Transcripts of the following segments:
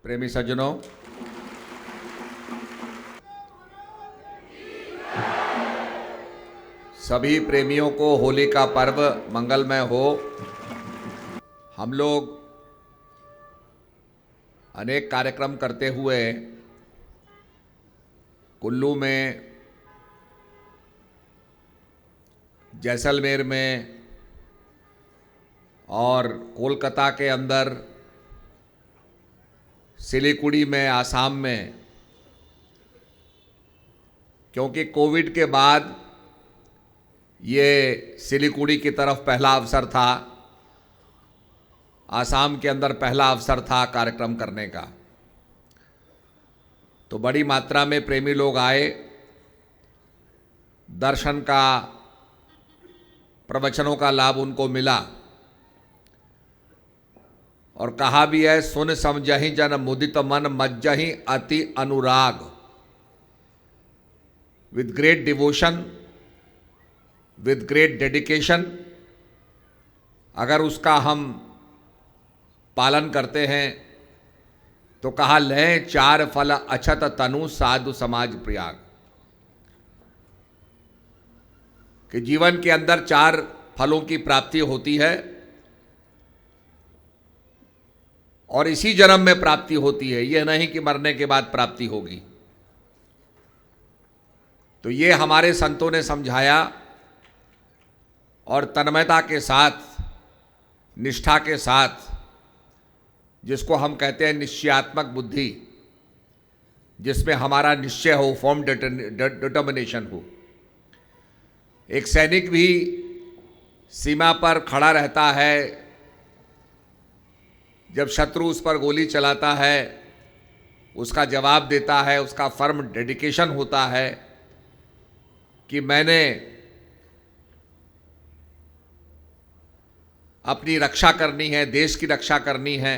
प्रेमी सज्जनों, सभी प्रेमियों को होली का पर्व मंगलमय हो। हम लोग अनेक कार्यक्रम करते हुए कुल्लू में, जैसलमेर में और कोलकाता के अंदर, सिलीगुड़ी में, आसाम में, क्योंकि कोविड के बाद ये सिलीगुड़ी की तरफ पहला अवसर था, आसाम के अंदर पहला अवसर था कार्यक्रम करने का। तो बड़ी मात्रा में प्रेमी लोग आए, दर्शन का, प्रवचनों का लाभ उनको मिला। और कहा भी है, सुन समझहि जन मुदित मन मज्जहि अति अनुराग। With great devotion, with great dedication, अगर उसका हम पालन करते हैं तो कहा, लें चार फल अछत तनु साधु समाज प्रयाग। कि जीवन के अंदर चार फलों की प्राप्ति होती है और इसी जन्म में प्राप्ति होती है, यह नहीं कि मरने के बाद प्राप्ति होगी। तो ये हमारे संतों ने समझाया और तन्मयता के साथ, निष्ठा के साथ, जिसको हम कहते हैं निश्चयात्मक बुद्धि, जिसमें हमारा निश्चय हो, फॉर्म डिटर्मिनेशन हो। एक सैनिक भी सीमा पर खड़ा रहता है, जब शत्रु उस पर गोली चलाता है उसका जवाब देता है, उसका फर्म डेडिकेशन होता है कि मैंने अपनी रक्षा करनी है, देश की रक्षा करनी है।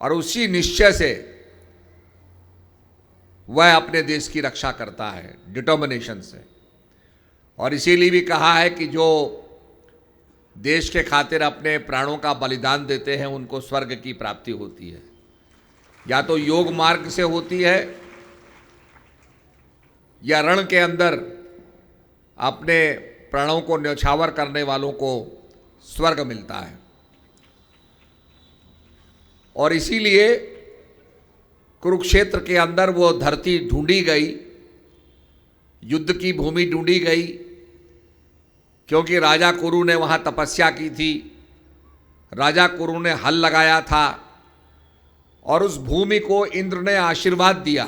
और उसी निश्चय से वह अपने देश की रक्षा करता है, डिटर्मिनेशन से। और इसीलिए भी कहा है कि जो देश के खातिर अपने प्राणों का बलिदान देते हैं उनको स्वर्ग की प्राप्ति होती है। या तो योग मार्ग से होती है या रण के अंदर अपने प्राणों को न्यौछावर करने वालों को स्वर्ग मिलता है। और इसीलिए कुरुक्षेत्र के अंदर वो धरती ढूंढी गई, युद्ध की भूमि ढूंढी गई, क्योंकि राजा कुरु ने वहाँ तपस्या की थी, राजा कुरु ने हल लगाया था और उस भूमि को इंद्र ने आशीर्वाद दिया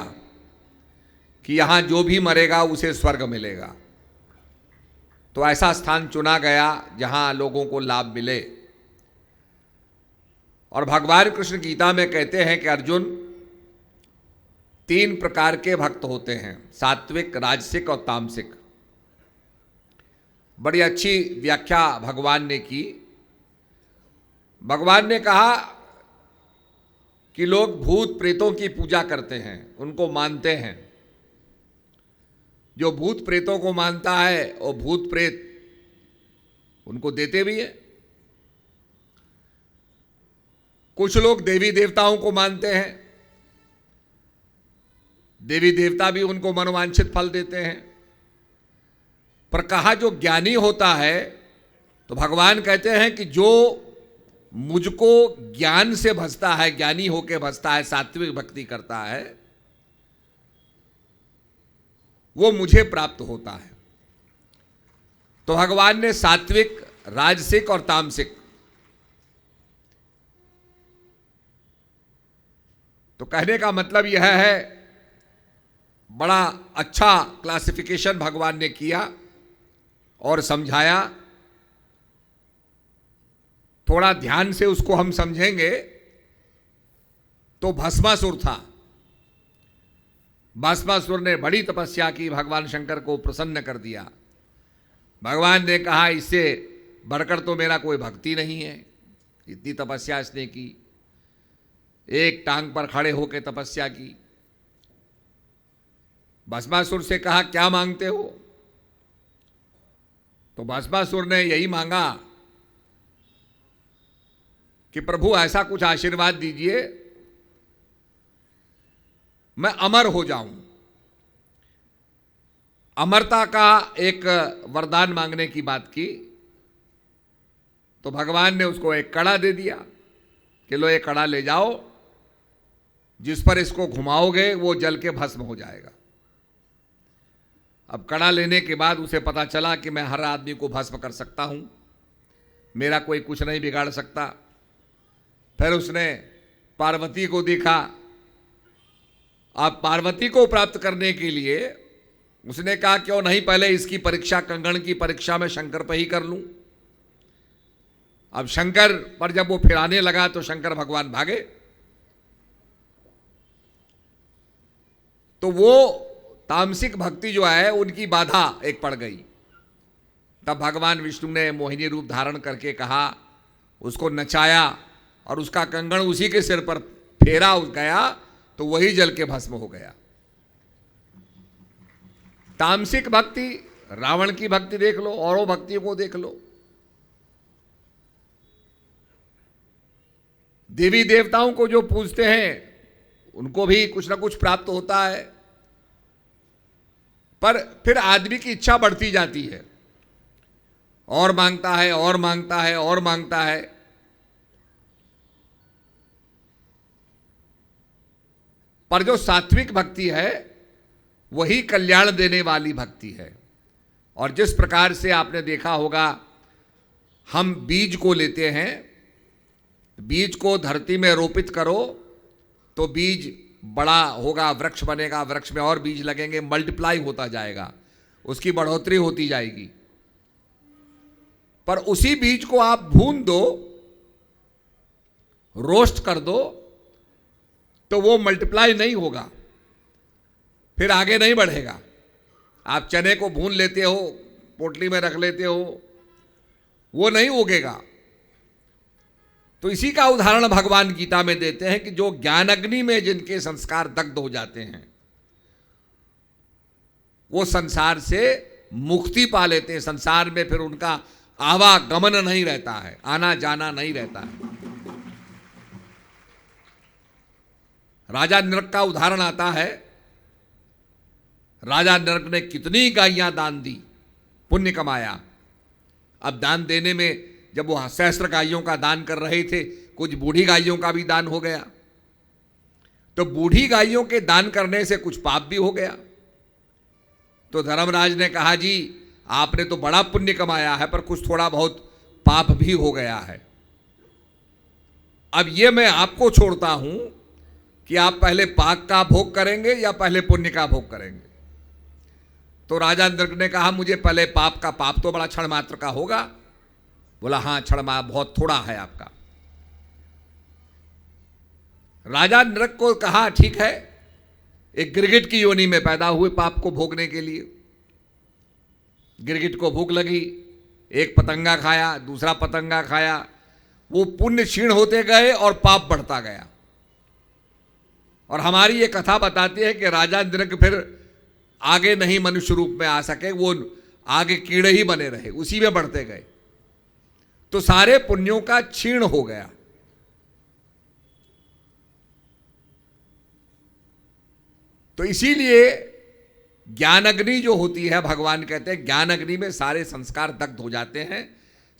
कि यहाँ जो भी मरेगा उसे स्वर्ग मिलेगा। तो ऐसा स्थान चुना गया जहाँ लोगों को लाभ मिले। और भगवान कृष्ण गीता में कहते हैं कि अर्जुन, तीन प्रकार के भक्त होते हैं, सात्विक, राजसिक और तामसिक। बड़ी अच्छी व्याख्या भगवान ने की। भगवान ने कहा कि लोग भूत प्रेतों की पूजा करते हैं, उनको मानते हैं। जो भूत प्रेतों को मानता है वो भूत प्रेत उनको देते भी है। कुछ लोग देवी देवताओं को मानते हैं, देवी देवता भी उनको मनोवांछित फल देते हैं। पर कहा जो ज्ञानी होता है, तो भगवान कहते हैं कि जो मुझको ज्ञान से भजता है, ज्ञानी होके भजता है, सात्विक भक्ति करता है, वो मुझे प्राप्त होता है। तो भगवान ने सात्विक, राजसिक और तामसिक, तो कहने का मतलब यह है, बड़ा अच्छा क्लासिफिकेशन भगवान ने किया और समझाया। थोड़ा ध्यान से उसको हम समझेंगे तो भस्मासुर था। भस्मासुर ने बड़ी तपस्या की, भगवान शंकर को प्रसन्न कर दिया। भगवान ने कहा, इससे बढ़कर तो मेरा कोई भक्ति नहीं है। इतनी तपस्या इसने की, एक टांग पर खड़े होकर तपस्या की। भस्मासुर से कहा, क्या मांगते हो? तो भस्मासुर ने यही मांगा कि प्रभु ऐसा कुछ आशीर्वाद दीजिए मैं अमर हो जाऊं। अमरता का एक वरदान मांगने की बात की तो भगवान ने उसको एक कड़ा दे दिया कि लो ये कड़ा ले जाओ, जिस पर इसको घुमाओगे वो जल के भस्म हो जाएगा। अब कड़ा लेने के बाद उसे पता चला कि मैं हर आदमी को भस्म कर सकता हूं, मेरा कोई कुछ नहीं बिगाड़ सकता। फिर उसने पार्वती को देखा। अब पार्वती को प्राप्त करने के लिए उसने कहा क्यों नहीं पहले इसकी परीक्षा, कंगन की परीक्षा में शंकर पर ही कर लूं। अब शंकर पर जब वो फिराने लगा तो शंकर भगवान भागे। तो वो तामसिक भक्ति जो है उनकी बाधा एक पड़ गई। तब भगवान विष्णु ने मोहिनी रूप धारण करके कहा, उसको नचाया और उसका कंगन उसी के सिर पर फेरा गया तो वही जल के भस्म हो गया। तामसिक भक्ति, रावण की भक्ति देख लो, औरों भक्तियों को देख लो। देवी देवताओं को जो पूजते हैं उनको भी कुछ ना कुछ प्राप्त होता है, पर फिर आदमी की इच्छा बढ़ती जाती है, और मांगता है और मांगता है और मांगता है। पर जो सात्विक भक्ति है वही कल्याण देने वाली भक्ति है। और जिस प्रकार से आपने देखा होगा, हम बीज को लेते हैं, बीज को धरती में रोपित करो तो बीज बड़ा होगा, वृक्ष बनेगा, वृक्ष में और बीज लगेंगे, मल्टीप्लाई होता जाएगा, उसकी बढ़ोतरी होती जाएगी। पर उसी बीज को आप भून दो, रोस्ट कर दो, तो वो मल्टीप्लाई नहीं होगा, फिर आगे नहीं बढ़ेगा। आप चने को भून लेते हो, पोटली में रख लेते हो, वो नहीं उगेगा। तो इसी का उदाहरण भगवान गीता में देते हैं कि जो ज्ञान अग्नि में जिनके संस्कार दग्ध हो जाते हैं वो संसार से मुक्ति पा लेते हैं। संसार में फिर उनका आवागमन नहीं रहता है, आना जाना नहीं रहता है। राजा नरक का उदाहरण आता है। राजा नरक ने कितनी गायें दान दी, पुण्य कमाया। अब दान देने में जब वो सहस्त्र गायों का दान कर रहे थे, कुछ बूढ़ी गायों का भी दान हो गया। तो बूढ़ी गायों के दान करने से कुछ पाप भी हो गया। तो धर्मराज ने कहा, जी आपने तो बड़ा पुण्य कमाया है, पर कुछ थोड़ा बहुत पाप भी हो गया है। अब ये मैं आपको छोड़ता हूं कि आप पहले पाप का भोग करेंगे या पहले पुण्य का भोग करेंगे। तो राजा नरक ने कहा, मुझे पहले पाप का, पाप तो बड़ा क्षण मात्र का होगा। बोला, हाँ क्षण मात्र बहुत थोड़ा है आपका। राजा नरक को कहा, ठीक है, एक गिरगिट की योनि में पैदा हुए पाप को भोगने के लिए। गिरगिट को भूख लगी, एक पतंगा खाया, दूसरा पतंगा खाया, वो पुण्य क्षीण होते गए और पाप बढ़ता गया। और हमारी ये कथा बताती है कि राजा नरक फिर आगे नहीं मनुष्य रूप में आ सके, वो आगे कीड़े ही बने रहे, उसी में बढ़ते गए। तो सारे पुण्यों का क्षीण हो गया। तो इसीलिए ज्ञान अग्नि जो होती है, भगवान कहते हैं ज्ञान अग्नि में सारे संस्कार दग्ध हो जाते हैं।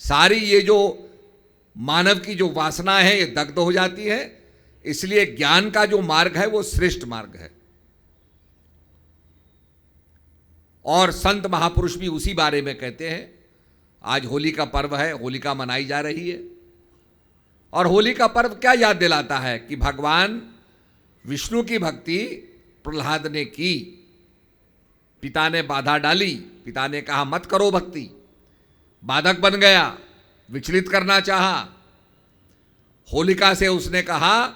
सारी ये जो मानव की जो वासना है ये दग्ध हो जाती है। इसलिए ज्ञान का जो मार्ग है वो श्रेष्ठ मार्ग है। और संत महापुरुष भी उसी बारे में कहते हैं। आज होली का पर्व है, होलिका मनाई जा रही है। और होली का पर्व क्या याद दिलाता है कि भगवान विष्णु की भक्ति प्रहलाद ने की, पिता ने बाधा डाली, पिता ने कहा मत करो भक्ति, बाधक बन गया, विचलित करना चाहा। होलिका से उसने कहा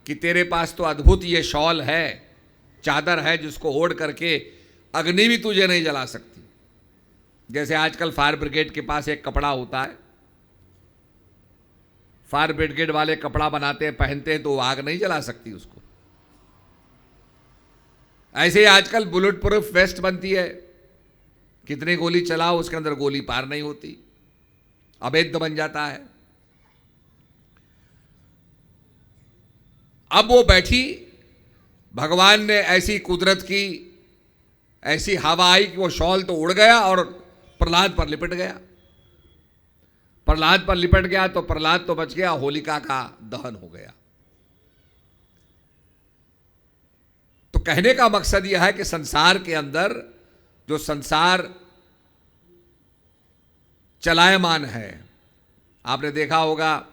कि तेरे पास तो अद्भुत ये शॉल है, चादर है, जिसको ओढ़ करके अग्नि भी तुझे नहीं जला सकती। जैसे आजकल फायर ब्रिगेड के पास एक कपड़ा होता है, फायर ब्रिगेड वाले कपड़ा बनाते हैं, पहनते हैं, तो वो आग नहीं जला सकती उसको। ऐसे ही आजकल बुलेट प्रूफ वेस्ट बनती है, कितनी गोली चलाओ उसके अंदर गोली पार नहीं होती, अवैध बन जाता है। अब वो बैठी भगवान ने ऐसी कुदरत की, ऐसी हवा आई कि वो शॉल तो उड़ गया और प्रहलाद पर लिपट गया। प्रहलाद पर लिपट गया तो प्रहलाद तो बच गया, होलिका का दहन हो गया। तो कहने का मकसद यह है कि संसार के अंदर जो संसार चलायमान है, आपने देखा होगा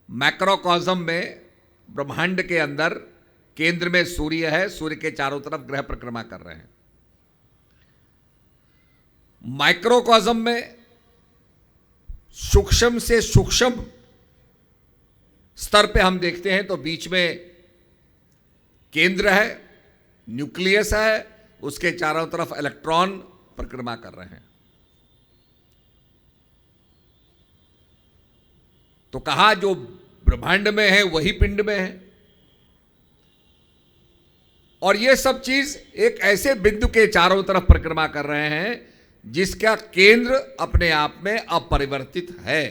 मैक्रोकॉस्म में ब्रह्मांड के अंदर केंद्र में सूर्य है, सूर्य के चारों तरफ ग्रह परिक्रमा कर रहे हैं। माइक्रोकॉस्म में सूक्ष्म से सूक्ष्म स्तर पे हम देखते हैं तो बीच में केंद्र है, न्यूक्लियस है, उसके चारों तरफ इलेक्ट्रॉन परिक्रमा कर रहे हैं। तो कहा जो ब्रह्मांड में है वही पिंड में है। और ये सब चीज एक ऐसे बिंदु के चारों तरफ परिक्रमा कर रहे हैं जिसका केंद्र अपने आप में अपरिवर्तित है।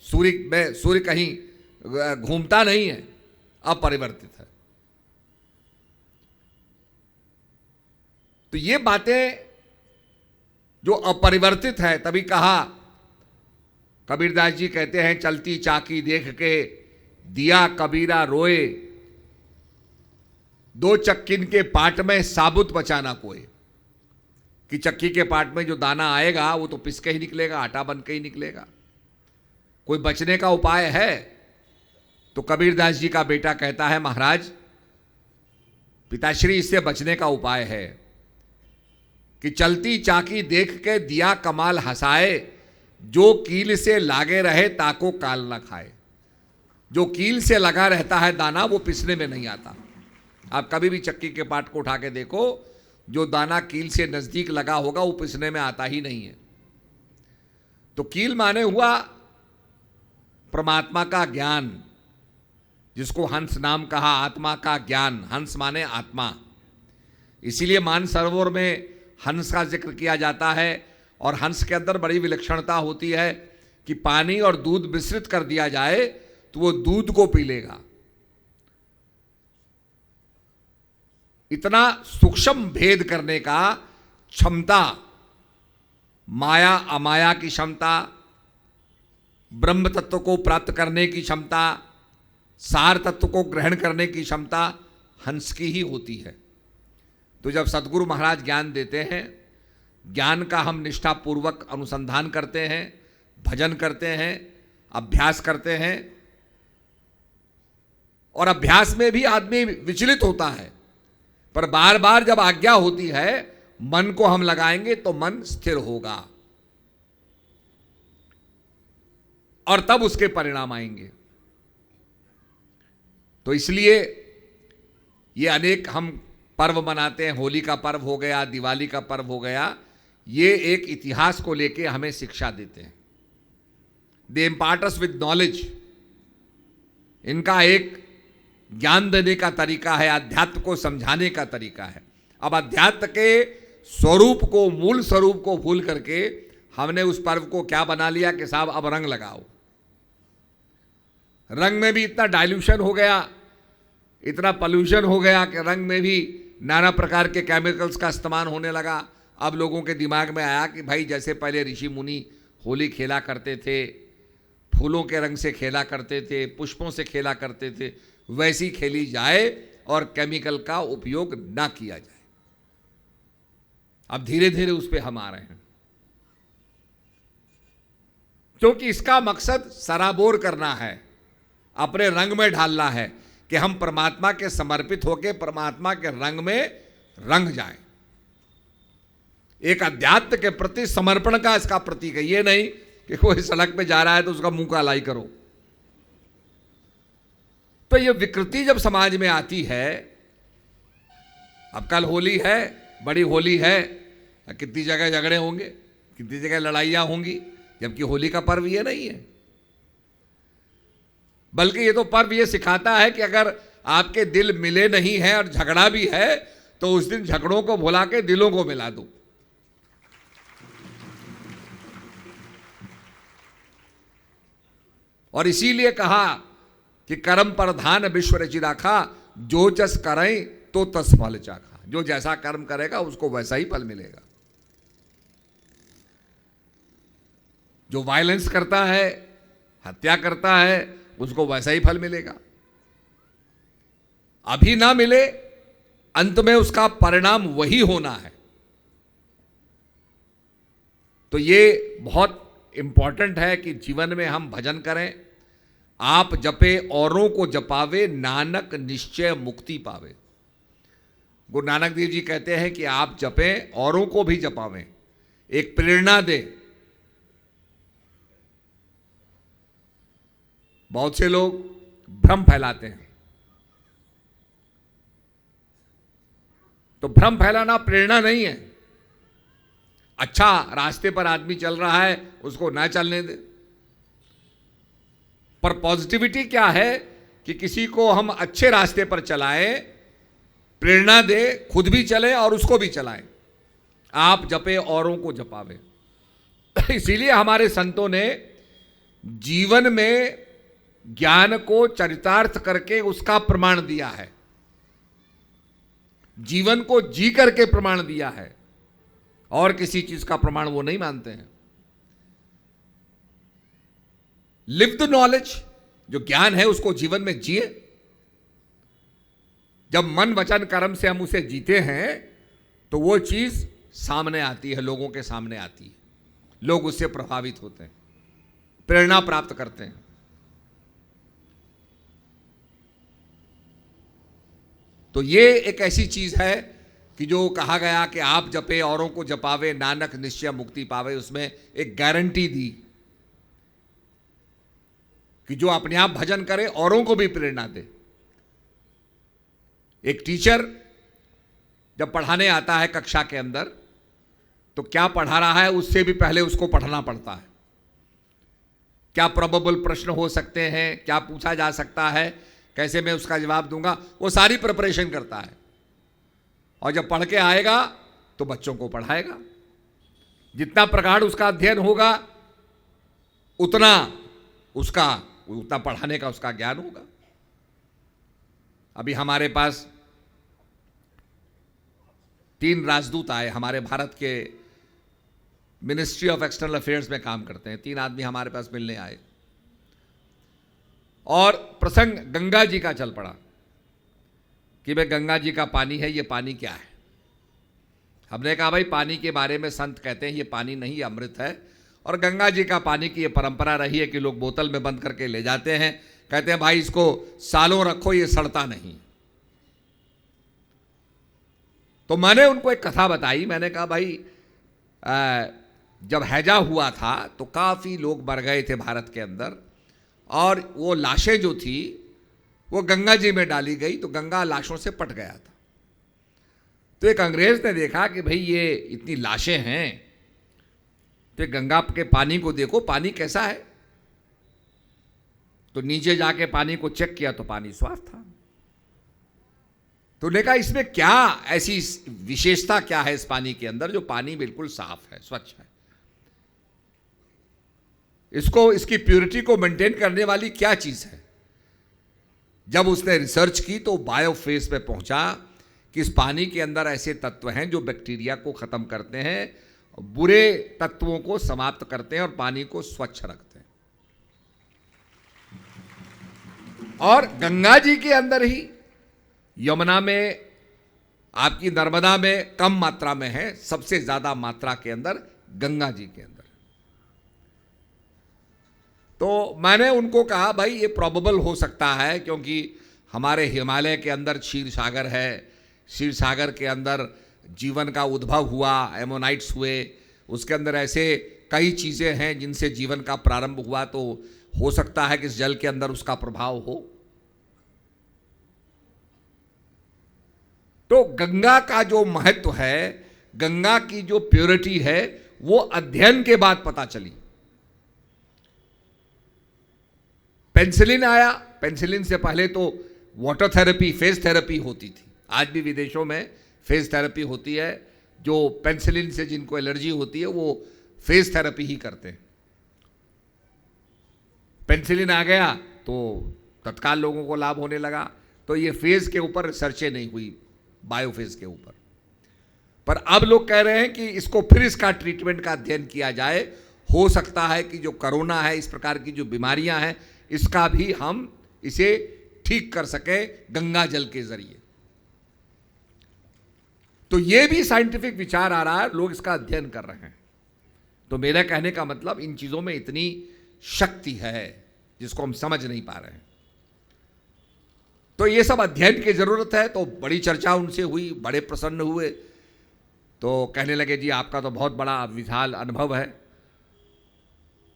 सूर्य कहीं घूमता नहीं है, अपरिवर्तित है। तो ये बातें जो अपरिवर्तित है, तभी कहा कबीरदास जी कहते हैं, चलती चाकी देख के दिया कबीरा रोए, दो चक्किन के पाट में साबुत बचाना कोई। कि चक्की के पाट में जो दाना आएगा वो तो पिस के ही निकलेगा, आटा बन के ही निकलेगा। कोई बचने का उपाय है? तो कबीरदास जी का बेटा कहता है, महाराज पिताश्री, इससे बचने का उपाय है कि चलती चाकी देख के दिया कमाल हंसाए, जो कील से लागे रहे ताको काल ना खाए। जो कील से लगा रहता है दाना वो पिसने में नहीं आता। आप कभी भी चक्की के पाट को उठा के देखो, जो दाना कील से नजदीक लगा होगा वो पिसने में आता ही नहीं है। तो कील माने हुआ परमात्मा का ज्ञान, जिसको हंस नाम कहा, आत्मा का ज्ञान। हंस माने आत्मा। इसीलिए मानसरोवर में हंस का जिक्र किया जाता है। और हंस के अंदर बड़ी विलक्षणता होती है कि पानी और दूध मिश्रित कर दिया जाए तो वो दूध को पी लेगा। इतना सूक्ष्म भेद करने का क्षमता, माया अमाया की क्षमता, ब्रह्म तत्व को प्राप्त करने की क्षमता, सार तत्व को ग्रहण करने की क्षमता हंस की ही होती है। तो जब सद्गुरु महाराज ज्ञान देते हैं, ज्ञान का हम निष्ठापूर्वक अनुसंधान करते हैं, भजन करते हैं, अभ्यास करते हैं। और अभ्यास में भी आदमी विचलित होता है, पर बार बार जब आज्ञा होती है मन को हम लगाएंगे तो मन स्थिर होगा और तब उसके परिणाम आएंगे। तो इसलिए ये अनेक हम पर्व मनाते हैं। होली का पर्व हो गया, दिवाली का पर्व हो गया, ये एक इतिहास को लेके हमें शिक्षा देते हैं। दे इम्पार्ट अस विद नॉलेज। इनका एक ज्ञान देने का तरीका है, अध्यात्म को समझाने का तरीका है। अब अध्यात्म के स्वरूप को, मूल स्वरूप को भूल करके हमने उस पर्व को क्या बना लिया कि साहब अब रंग लगाओ। रंग में भी इतना डाइल्यूशन हो गया, इतना पॉल्यूशन हो गया कि रंग में भी नाना प्रकार के केमिकल्स का इस्तेमाल होने लगा। अब लोगों के दिमाग में आया कि भाई जैसे पहले ऋषि मुनि होली खेला करते थे, फूलों के रंग से खेला करते थे, पुष्पों से खेला करते थे, वैसी खेली जाए और केमिकल का उपयोग ना किया जाए। अब धीरे धीरे उस पर हम आ रहे हैं, क्योंकि इसका मकसद सराबोर करना है, अपने रंग में ढालना है कि हम परमात्मा के समर्पित होकर परमात्मा के रंग में रंग जाएं। एक अध्यात्म के प्रति समर्पण का इसका प्रतीक है। ये नहीं कि कोई सड़क पे जा रहा है तो उसका मुंह कालाई करो। तो ये विकृति जब समाज में आती है, अब कल होली है, बड़ी होली है, कितनी जगह झगड़े होंगे, कितनी जगह लड़ाइयां होंगी, जबकि होली का पर्व ये नहीं है। बल्कि ये तो पर्व ये सिखाता है कि अगर आपके दिल मिले नहीं हैं और झगड़ा भी है तो उस दिन झगड़ों को भुला के दिलों को मिला दो। और इसीलिए कहा कि कर्म प्रधान विश्व रचि राखा, जो जस करें तो तस फल चाखा, जो जैसा कर्म करेगा उसको वैसा ही फल मिलेगा। जो वायलेंस करता है, हत्या करता है, उसको वैसा ही फल मिलेगा। अभी ना मिले, अंत में उसका परिणाम वही होना है। तो ये बहुत इंपॉर्टेंट है कि जीवन में हम भजन करें। आप जपे औरों को जपावे, नानक निश्चय मुक्ति पावे। गुरु नानक देव जी कहते हैं कि आप जपें, औरों को भी जपावें, एक प्रेरणा दे। बहुत से लोग भ्रम फैलाते हैं, तो भ्रम फैलाना प्रेरणा नहीं है। अच्छा रास्ते पर आदमी चल रहा है, उसको ना चलने दे। पर पॉजिटिविटी क्या है कि किसी को हम अच्छे रास्ते पर चलाएं, प्रेरणा दे, खुद भी चले और उसको भी चलाएं। आप जपे औरों को जपावे। इसीलिए हमारे संतों ने जीवन में ज्ञान को चरितार्थ करके उसका प्रमाण दिया है, जीवन को जी करके प्रमाण दिया है, और किसी चीज का प्रमाण वो नहीं मानते हैं। लिव द नॉलेज, जो ज्ञान है उसको जीवन में जिए। जब मन वचन कर्म से हम उसे जीते हैं तो वो चीज सामने आती है, लोगों के सामने आती है, लोग उससे प्रभावित होते हैं, प्रेरणा प्राप्त करते हैं। तो ये एक ऐसी चीज है कि जो कहा गया कि आप जपे औरों को जपावे, नानक निश्चय मुक्ति पावे, उसमें एक गारंटी दी कि जो अपने आप भजन करे, औरों को भी प्रेरणा दे। एक टीचर जब पढ़ाने आता है कक्षा के अंदर, तो क्या पढ़ा रहा है उससे भी पहले उसको पढ़ना पड़ता है। क्या प्रोबेबल प्रश्न हो सकते हैं, क्या पूछा जा सकता है, कैसे मैं उसका जवाब दूंगा, वो सारी प्रिपरेशन करता है। और जब पढ़ के आएगा तो बच्चों को पढ़ाएगा। जितना प्रगाढ़ उसका अध्ययन होगा उतना पढ़ाने का उसका ज्ञान होगा। अभी हमारे पास 3 राजदूत आए, हमारे भारत के मिनिस्ट्री ऑफ एक्सटर्नल अफेयर्स में काम करते हैं। 3 आदमी हमारे पास मिलने आए और प्रसंग गंगा जी का चल पड़ा कि भाई गंगा जी का पानी है, ये पानी क्या है। हमने कहा भाई पानी के बारे में संत कहते हैं ये पानी नहीं, अमृत है। और गंगा जी का पानी की ये परंपरा रही है कि लोग बोतल में बंद करके ले जाते हैं, कहते हैं भाई इसको सालों रखो, ये सड़ता नहीं। तो मैंने उनको एक कथा बताई। मैंने कहा भाई जब हैजा हुआ था तो काफ़ी लोग मर गए थे भारत के अंदर, और वो लाशें जो थी वो गंगा जी में डाली गई, तो गंगा लाशों से पट गया था। तो एक अंग्रेज ने देखा कि भाई ये इतनी लाशें हैं, तो गंगा के पानी को देखो, पानी कैसा है। तो नीचे जाके पानी को चेक किया तो पानी साफ था। तो उन्होंने कहा इसमें क्या ऐसी विशेषता क्या है इस पानी के अंदर, जो पानी बिल्कुल साफ है, स्वच्छ है। इसकी प्योरिटी को मेंटेन करने वाली क्या चीज है। जब उसने रिसर्च की तो बायोफेज पे पहुंचा कि इस पानी के अंदर ऐसे तत्व हैं जो बैक्टीरिया को खत्म करते हैं, बुरे तत्वों को समाप्त करते हैं और पानी को स्वच्छ रखते हैं। और गंगा जी के अंदर ही, यमुना में, आपकी नर्मदा में कम मात्रा में है, सबसे ज्यादा मात्रा के अंदर गंगा जी के अंदर। तो मैंने उनको कहा भाई ये प्रोबेबल हो सकता है, क्योंकि हमारे हिमालय के अंदर क्षीर सागर है, क्षीर सागर के अंदर जीवन का उद्भव हुआ, एमोनाइट्स हुए, उसके अंदर ऐसे कई चीज़ें हैं जिनसे जीवन का प्रारंभ हुआ, तो हो सकता है कि इस जल के अंदर उसका प्रभाव हो। तो गंगा का जो महत्व है, गंगा की जो प्योरिटी है, वो अध्ययन के बाद पता चली। पेनिसिलिन आया, पेनिसिलिन से पहले तो वाटर थेरेपी, फेज थेरेपी होती थी। आज भी विदेशों में फेज थेरेपी होती है। जो पेनिसिलिन से जिनको एलर्जी होती है वो फेज थेरेपी ही करते हैं। पेनिसिलिन आ गया तो तत्काल लोगों को लाभ होने लगा। तो ये फेज के ऊपर रिसर्चें नहीं हुई, बायोफेज के ऊपर। पर अब लोग कह रहे हैं कि इसको फिर इसका ट्रीटमेंट का अध्ययन किया जाए। हो सकता है कि जो कोरोना है, इस प्रकार की जो बीमारियां हैं, इसका भी हम इसे ठीक कर सके गंगा जल के जरिए। तो ये भी साइंटिफिक विचार आ रहा है, लोग इसका अध्ययन कर रहे हैं। तो मेरा कहने का मतलब इन चीजों में इतनी शक्ति है जिसको हम समझ नहीं पा रहे हैं। तो ये सब अध्ययन की जरूरत है। तो बड़ी चर्चा उनसे हुई, बड़े प्रसन्न हुए, तो कहने लगे जी आपका तो बहुत बड़ा विशाल अनुभव है।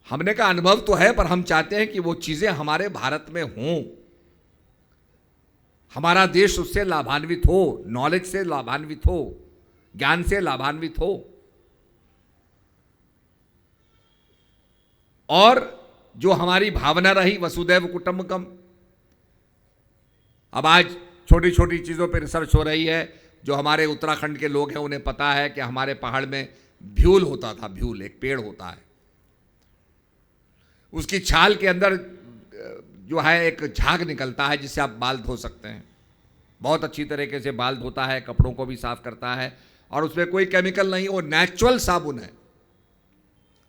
हमने कहा अनुभव तो है, पर हम चाहते हैं कि वो चीजें हमारे भारत में हों, हमारा देश उससे लाभान्वित हो, नॉलेज से लाभान्वित हो, ज्ञान से लाभान्वित हो। और जो हमारी भावना रही वसुदैव कुटुंबकम, अब आज छोटी छोटी चीजों पर रिसर्च हो रही है। जो हमारे उत्तराखंड के लोग हैं उन्हें पता है कि हमारे पहाड़ में भ्यूल होता था। भ्यूल एक पेड़ होता है, उसकी छाल के अंदर जो है एक झाग निकलता है जिससे आप बाल धो सकते हैं। बहुत अच्छी तरीके से बाल धोता है, कपड़ों को भी साफ करता है, और उसमें कोई केमिकल नहीं, वो नेचुरल साबुन है।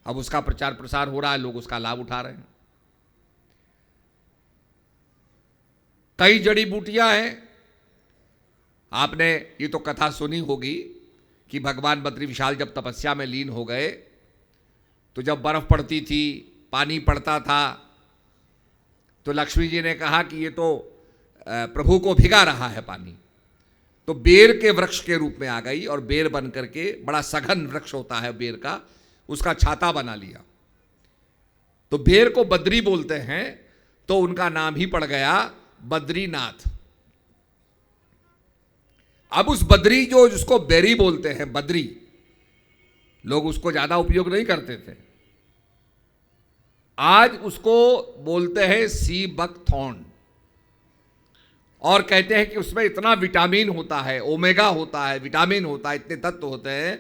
अब उसका प्रचार प्रसार हो रहा है, लोग उसका लाभ उठा रहे हैं। कई जड़ी बूटियां हैं। आपने ये तो कथा सुनी होगी कि भगवान बद्री विशाल जब तपस्या में लीन हो गए तो जब बर्फ पड़ती थी, पानी पड़ता था, तो लक्ष्मी जी ने कहा कि ये तो प्रभु को भिगा रहा है पानी। तो बेर के वृक्ष के रूप में आ गई और बेर बन करके, बड़ा सघन वृक्ष होता है बेर का, उसका छाता बना लिया। तो बेर को बद्री बोलते हैं, तो उनका नाम ही पड़ गया बद्रीनाथ। अब उस बद्री जो जिसको बेरी बोलते हैं, बद्री, लोग उसको ज्यादा उपयोग नहीं करते थे, आज उसको बोलते हैं सी बकथॉर्न। और कहते हैं कि उसमें इतना विटामिन होता है, ओमेगा होता है, विटामिन होता है, इतने तत्व होते हैं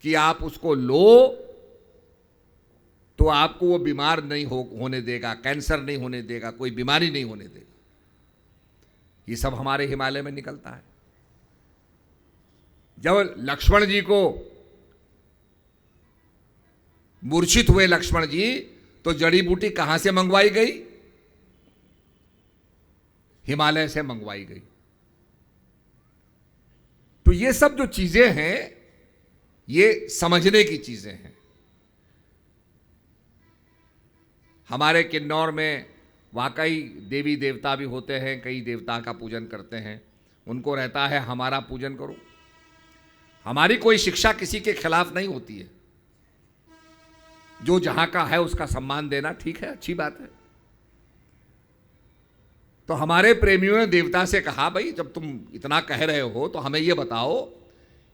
कि आप उसको लो तो आपको वो बीमार नहीं होने देगा, कैंसर नहीं होने देगा, कोई बीमारी नहीं होने देगा। ये सब हमारे हिमालय में निकलता है। जब लक्ष्मण जी को मूर्छित हुए लक्ष्मण जी, तो जड़ी बूटी कहां से मंगवाई गई? हिमालय से मंगवाई गई। तो ये सब जो चीजें हैं, ये समझने की चीजें हैं। हमारे किन्नौर में वाकई देवी देवता भी होते हैं, कई देवता का पूजन करते हैं, उनको रहता है हमारा पूजन करो। हमारी कोई शिक्षा किसी के खिलाफ नहीं होती है। जो जहां का है उसका सम्मान देना ठीक है, अच्छी बात है। तो हमारे प्रेमियों ने देवता से कहा, भाई जब तुम इतना कह रहे हो तो हमें यह बताओ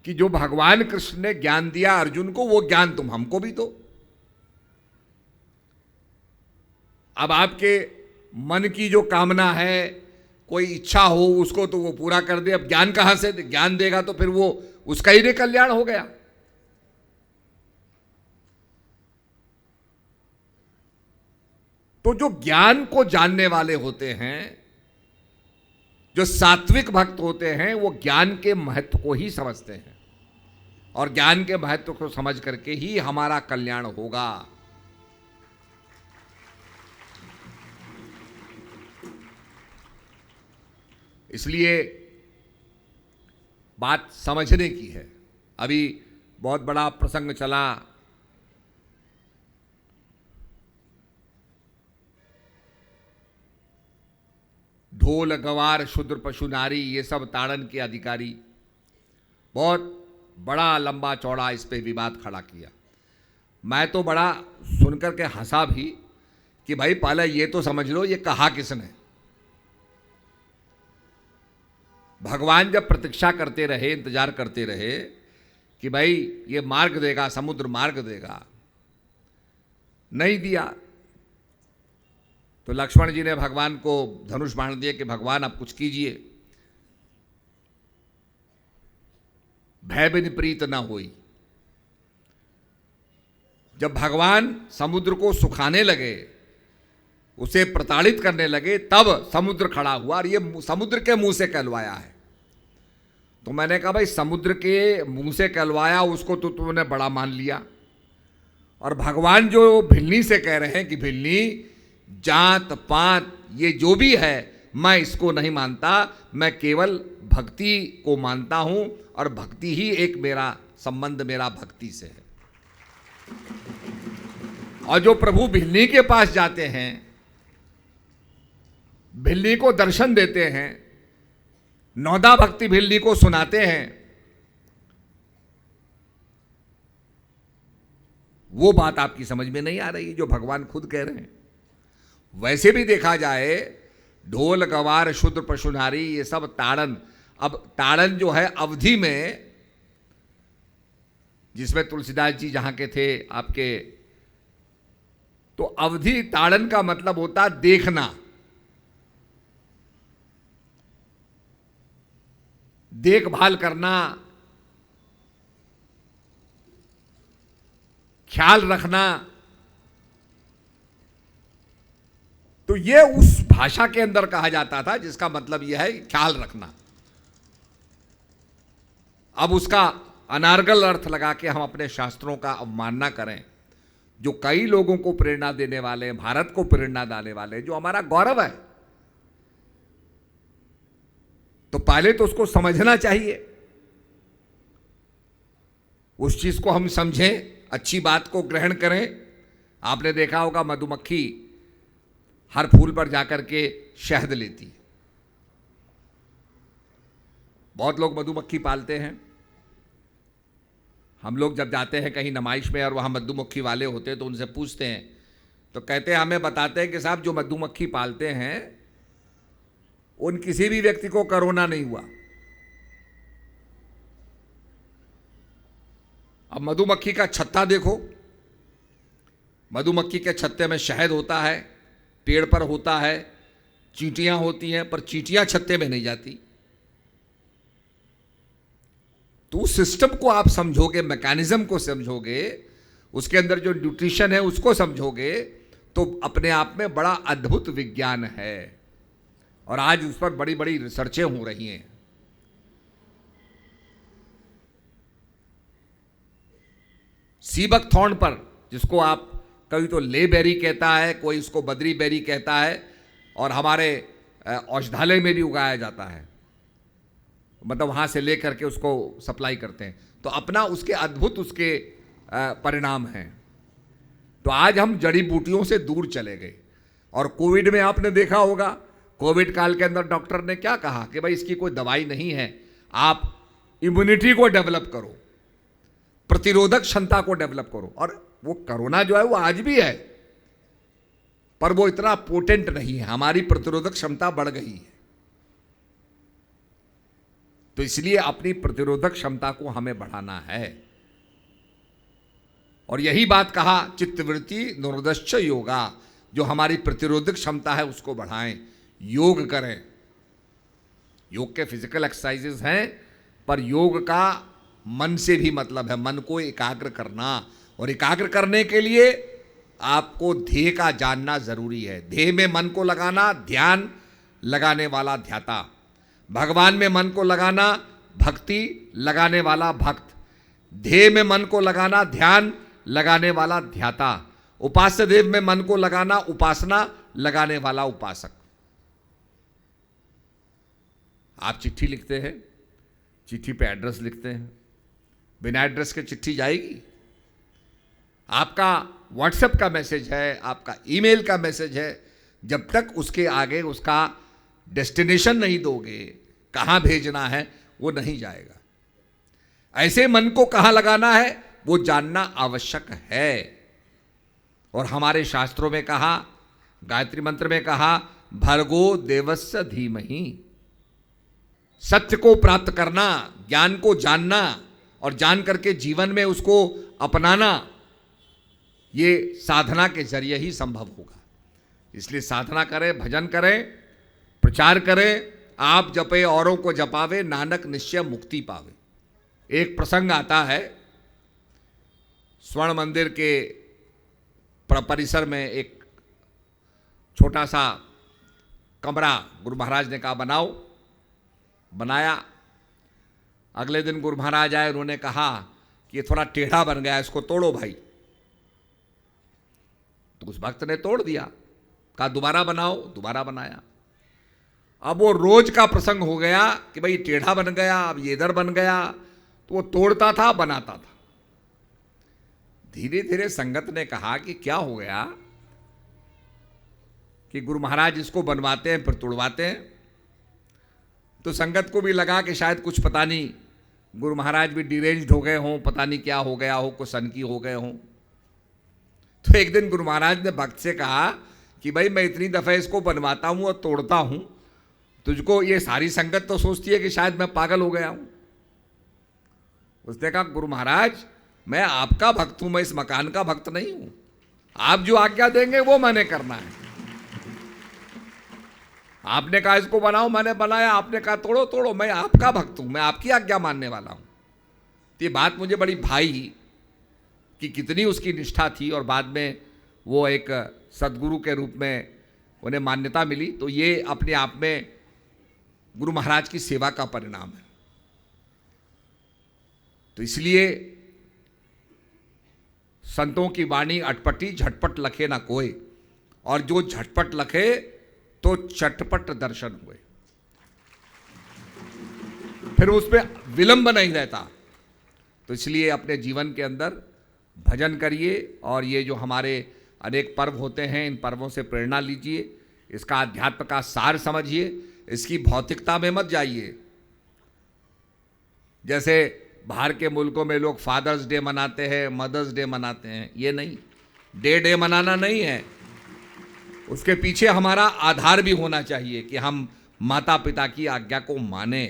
कि जो भगवान कृष्ण ने ज्ञान दिया अर्जुन को, वो ज्ञान तुम हमको भी दो। अब आपके मन की जो कामना है, कोई इच्छा हो, उसको तो वो पूरा कर दे। अब ज्ञान कहां से ज्ञान देगा? तो फिर वो उसका ही कल्याण हो गया। तो जो ज्ञान को जानने वाले होते हैं, जो सात्विक भक्त होते हैं, वो ज्ञान के महत्व को ही समझते हैं, और ज्ञान के महत्व को समझ करके ही हमारा कल्याण होगा। इसलिए बात समझने की है। अभी बहुत बड़ा प्रसंग चला, ढोल गवार शूद्र पशु नारी, ये सब ताड़न के अधिकारी, बहुत बड़ा लंबा चौड़ा इस पे विवाद खड़ा किया। मैं तो बड़ा सुनकर के हंसा भी कि भाई पहले ये तो समझ लो ये कहा किसने। भगवान जब प्रतीक्षा करते रहे, इंतजार करते रहे कि भाई ये मार्ग देगा, समुद्र मार्ग देगा, नहीं दिया, तो लक्ष्मण जी ने भगवान को धनुष बाण दिया कि भगवान आप कुछ कीजिए, भय बिन प्रीत न होई। जब भगवान समुद्र को सुखाने लगे उसे प्रताड़ित करने लगे, तब समुद्र खड़ा हुआ और ये समुद्र के मुंह से कहलवाया है। तो मैंने कहा भाई समुद्र के मुंह से कहलवाया, उसको तो तुमने बड़ा मान लिया, और भगवान जो भिल्ली से कह रहे हैं कि भिल्ली जात पात ये जो भी है मैं इसको नहीं मानता, मैं केवल भक्ति को मानता हूं और भक्ति ही एक मेरा संबंध मेरा भक्ति से है। और जो प्रभु भिल्ली के पास जाते हैं, भिल्ली को दर्शन देते हैं, नौदा भक्ति भिल्ली को सुनाते हैं, वो बात आपकी समझ में नहीं आ रही जो भगवान खुद कह रहे हैं। वैसे भी देखा जाए ढोल गवार शूद्र पशुनारी ये सब ताड़न, अब ताड़न जो है अवधि में, जिसमें तुलसीदास जी जहां के थे आपके, तो अवधि ताड़न का मतलब होता देखना, देखभाल करना, ख्याल रखना। तो ये उस भाषा के अंदर कहा जाता था जिसका मतलब यह है ख्याल रखना। अब उसका अनार्गल अर्थ लगा के हम अपने शास्त्रों का अवमानना करें, जो कई लोगों को प्रेरणा देने वाले, भारत को प्रेरणा देने वाले, जो हमारा गौरव है, तो पहले तो उसको समझना चाहिए, उस चीज को हम समझें, अच्छी बात को ग्रहण करें। आपने देखा होगा मधुमक्खी हर फूल पर जाकर के शहद लेती है। बहुत लोग मधुमक्खी पालते हैं। हम लोग जब जाते हैं कहीं नुमाइश में और वहाँ मधुमक्खी वाले होते हैं तो उनसे पूछते हैं, तो कहते हैं, हमें बताते हैं कि साहब जो मधुमक्खी पालते हैं उन किसी भी व्यक्ति को कोरोना नहीं हुआ। अब मधुमक्खी का छत्ता देखो, मधुमक्खी के छत्ते में शहद होता है, पेड़ पर होता है, चींटियां होती हैं, पर चींटियां छत्ते में नहीं जाती। तो उस सिस्टम को आप समझोगे, मैकेनिज्म को समझोगे, उसके अंदर जो न्यूट्रिशन है उसको समझोगे, तो अपने आप में बड़ा अद्भुत विज्ञान है। और आज उस पर बड़ी बड़ी रिसर्चें हो रही हैं। सीबक थॉर्न पर, जिसको आप कभी तो ले बेरी कहता है, कोई इसको बद्री बेरी कहता है, और हमारे औषधालय में भी उगाया जाता है, मतलब वहाँ से ले करके उसको सप्लाई करते हैं। तो अपना उसके अद्भुत उसके परिणाम हैं। तो आज हम जड़ी बूटियों से दूर चले गए। और कोविड में आपने देखा होगा, कोविड काल के अंदर डॉक्टर ने क्या कहा कि भाई इसकी कोई दवाई नहीं है, आप इम्यूनिटी को डेवलप करो, प्रतिरोधक क्षमता को डेवलप करो। और वो कोरोना जो है वो आज भी है, पर वो इतना पोटेंट नहीं है, हमारी प्रतिरोधक क्षमता बढ़ गई है। तो इसलिए अपनी प्रतिरोधक क्षमता को हमें बढ़ाना है। और यही बात कहा चित्तवृत्ति निरोधश्च योगा, जो हमारी प्रतिरोधक क्षमता है उसको बढ़ाएं, योग करें। योग के फिजिकल एक्सरसाइजेस हैं, पर योग का मन से भी मतलब है, मन को एकाग्र करना। और एकाग्र करने के लिए आपको ध्येय का जानना जरूरी है। ध्येय में मन को लगाना, ध्यान लगाने वाला ध्याता। भगवान में मन को लगाना, भक्ति लगाने वाला भक्त। ध्येय में मन को लगाना, ध्यान लगाने वाला ध्याता। उपास्य देव में मन को लगाना, उपासना लगाने वाला उपासक। आप चिट्ठी लिखते हैं, चिट्ठी पे एड्रेस लिखते हैं, बिना एड्रेस के चिट्ठी जाएगी? आपका व्हाट्सएप का मैसेज है, आपका ईमेल का मैसेज है, जब तक उसके आगे उसका डेस्टिनेशन नहीं दोगे, कहाँ भेजना है, वो नहीं जाएगा। ऐसे मन को कहाँ लगाना है वो जानना आवश्यक है। और हमारे शास्त्रों में कहा, गायत्री मंत्र में कहा, भर्गो देवस्य धीमहि। सत्य को प्राप्त करना, ज्ञान को जानना और जान करके जीवन में उसको अपनाना, ये साधना के जरिए ही संभव होगा। इसलिए साधना करें, भजन करें, प्रचार करें। आप जपे औरों को जपावे, नानक निश्चय मुक्ति पावे। एक प्रसंग आता है, स्वर्ण मंदिर के परिसर में एक छोटा सा कमरा गुरु महाराज ने कहा बनाओ, बनाया। अगले दिन गुरु महाराज आए, उन्होंने कहा कि ये थोड़ा टेढ़ा बन गया, इसको तोड़ो भाई। तो उस भक्त ने तोड़ दिया, कहा दोबारा बनाओ, दोबारा बनाया। अब वो रोज का प्रसंग हो गया कि भाई टेढ़ा बन गया, अब ये इधर बन गया, तो वो तोड़ता था, बनाता था। धीरे धीरे संगत ने कहा कि क्या हो गया कि गुरु महाराज इसको बनवाते हैं फिर तोड़वाते हैं। तो संगत को भी लगा कि शायद कुछ पता नहीं, गुरु महाराज भी डिरेंज्ड हो गए हों, पता नहीं क्या हो गया हो, कुछ सनकी हो गए हों। तो एक दिन गुरु महाराज ने भक्त से कहा कि भाई मैं इतनी दफ़े इसको बनवाता हूँ और तोड़ता हूँ, तुझको ये सारी संगत तो सोचती है कि शायद मैं पागल हो गया हूँ। उसने कहा गुरु महाराज मैं आपका भक्त हूँ, मैं इस मकान का भक्त नहीं हूँ। आप जो आज्ञा देंगे वो मैंने करना है। आपने कहा इसको बनाओ, मैंने बनाया, आपने कहा तोड़ो तोड़ो, मैं आपका भक्त हूँ, मैं आपकी आज्ञा मानने वाला हूँ। तो ये बात मुझे बड़ी भाई कि कितनी उसकी निष्ठा थी और बाद में वो एक सदगुरु के रूप में उन्हें मान्यता मिली। तो ये अपने आप में गुरु महाराज की सेवा का परिणाम है। तो इसलिए संतों की वाणी अटपटी, झटपट लखे ना कोई, और जो झटपट लखे तो चटपट दर्शन हुए। फिर उसमें विलंब नहीं रहता। तो इसलिए अपने जीवन के अंदर भजन करिए और ये जो हमारे अनेक पर्व होते हैं, इन पर्वों से प्रेरणा लीजिए, इसका अध्यात्म का सार समझिए, इसकी भौतिकता में मत जाइए। जैसे बाहर के मुल्कों में लोग फादर्स डे मनाते हैं, मदर्स डे मनाते हैं, ये नहीं, डे मनाना नहीं है। उसके पीछे हमारा आधार भी होना चाहिए कि हम माता पिता की आज्ञा को माने।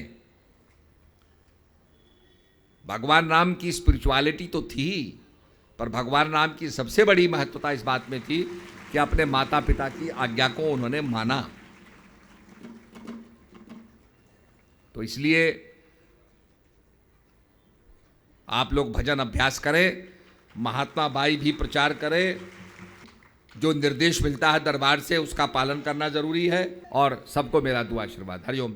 भगवान राम की स्पिरिचुअलिटी तो थी, पर भगवान राम की सबसे बड़ी महत्वता इस बात में थी कि अपने माता पिता की आज्ञा को उन्होंने माना। तो इसलिए आप लोग भजन अभ्यास करें, महात्मा बाई भी प्रचार करें। जो निर्देश मिलता है दरबार से उसका पालन करना जरूरी है। और सबको मेरा दुआ आशीर्वाद। हरिओम।